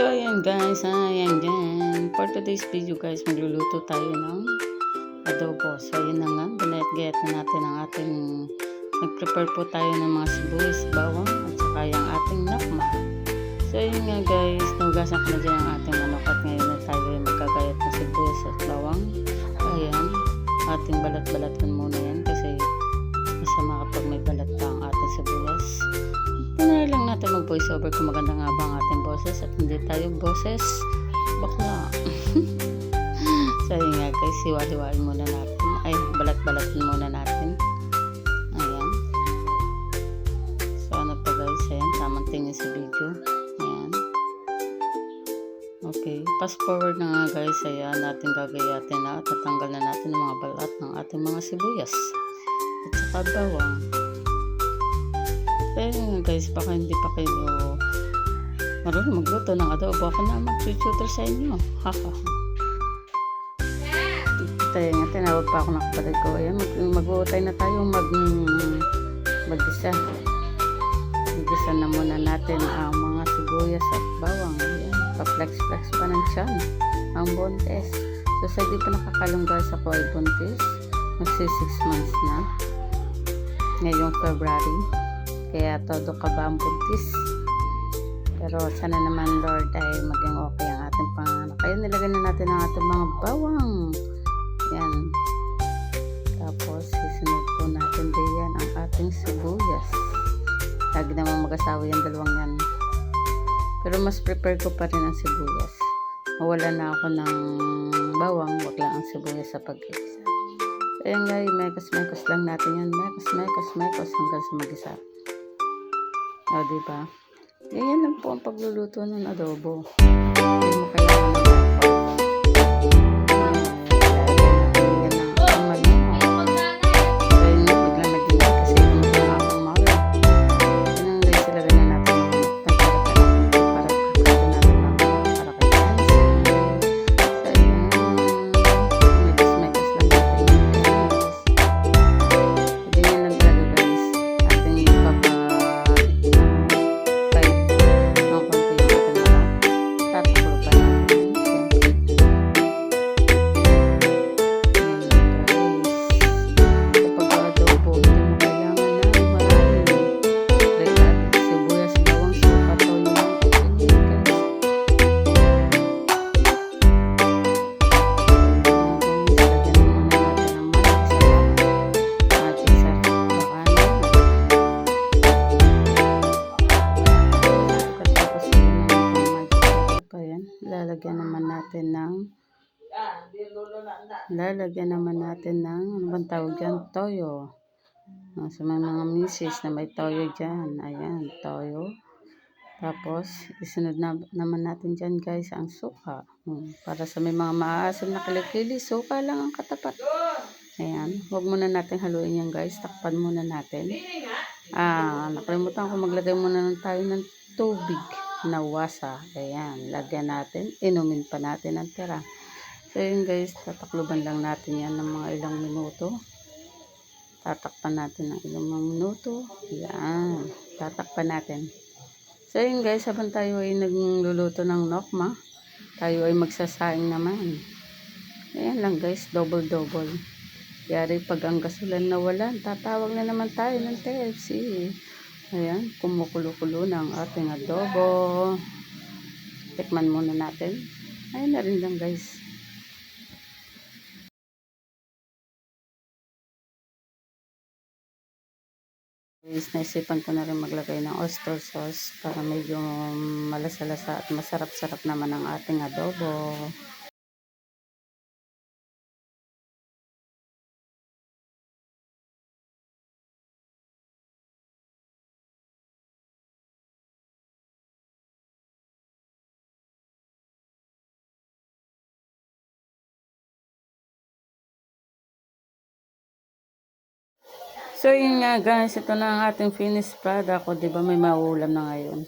So, ayan guys, ayan dyan. For today's video guys, magluluto tayo ng adobo. So, ayan na nga, binayat-gayat na natin ang ating, nag-prepare po tayo ng mga sibuyas, bawang, at saka yung ating nakma. So, ayan nga guys, nahugasan ko na dyan ang ating manok at ngayon na tayo ay magkagayat ng sibuyas at bawang. Ayan, ating balat-balatan muna yan kasi masama kapag may balat pa ang ating sibuyas. Tunay lang natin mag-voice over kung maganda nga ba ang ating boses at hindi tayo boses bakla. So yun nga guys, hiwa-hiwain muna natin, ay balat-balatan muna natin. Ayan, so ano pa guys, ayan, tamang tingin sa video. Ayan, okay, fast forward na nga guys. Ayan, natin gagayatin na at tatanggal na natin ang mga balat ng ating mga sibuyas at saka bawang. Kaya guys, baka hindi pa kayo marunong magluto ng adobo, ako na mag-tutor sa inyo. Haha. Kaya nga, tinawag pa ako ng kapatid ko. Ayan, mag-uutay na tayo mag-gisa. Mag-gisa na muna natin ang mga sibuyas at bawang. Ayan, pa-flex-flex pa ng tiyan ang buntis. So sa di pa nakakalong guys, ako ay buntis. Magsi 6 months na ngayong February. Kaya todo ka ba ang buntis? Pero sana naman Lord ay maging okay ang ating panganak. Kaya nilagay na natin ang ating mga bawang. Yan. Tapos sisunod po natin diyan ang ating sibuyas. Lagi naman mag-asawa yung dalawang yan. Pero mas prepare ko pa rin ang sibuyas. Mawala na ako ng bawang, wag lang ang sibuyas sa pag-isa. So yan guys, mekos-mekos lang natin yan. Mekos hanggang sa mag-isa. O, diba? Ganyan lang po ang pagluluto ng adobo. Hindi mo kailangan ng lalagyan naman natin ng ano bang tawag dyan? Toyo. Sa mga misis na may toyo dyan, ayan, toyo. Tapos isunod naman natin dyan guys ang suka. Para sa may mga maasim na kilikili, suka lang ang katapat. Ayan, huwag muna natin haluin yan guys, takpan muna natin. Nakalimutan ko maglagay muna tayo ng tubig na wasa. Ayan, lagyan natin, inumin pa natin ang tira. So yun guys, tatakluban lang natin yan ng mga ilang minuto. Tatakpan natin ng ilang minuto. Yan, tatakpan natin. So yun guys, habang tayo ay nagluluto ng nokma, tayo ay magsasaing naman. Ayan lang guys, double-double. Yari pag ang gasulan nawalan, tatawag na naman tayo ng TFC. Ayan, kumukulo-kulo ng ating adobo. Tikman muna natin. Ayan na rin lang guys. Naisipan ko na rin maglagay ng oyster sauce para medyo malasa-lasa at masarap-sarap naman ang ating adobo. So yun nga guys, ito na ang ating finished product. O diba may maulam na ngayon.